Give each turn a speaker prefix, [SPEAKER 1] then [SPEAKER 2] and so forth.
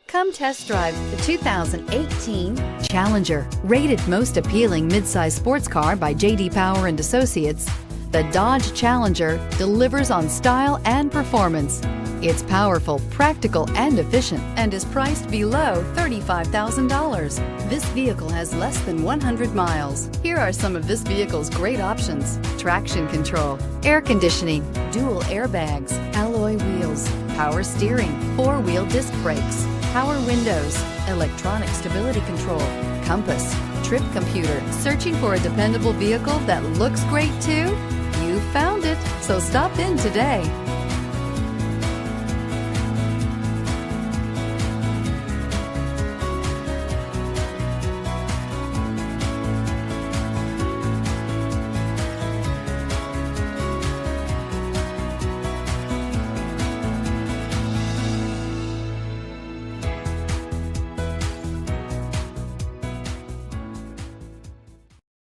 [SPEAKER 1] Come test drive the 2018 Challenger. Rated most appealing midsize sports car by J.D. Power and Associates, the Dodge Challenger delivers on style and performance. It's powerful, practical, and efficient, and is priced below $35,000. This vehicle has less than 100 miles. Here are some of this vehicle's great options: traction control, air conditioning, dual airbags, alloy wheels, power steering, four-wheel disc brakes, power windows, electronic stability control, compass, trip computer. Searching for a dependable vehicle that looks great too? You found it, so stop in today.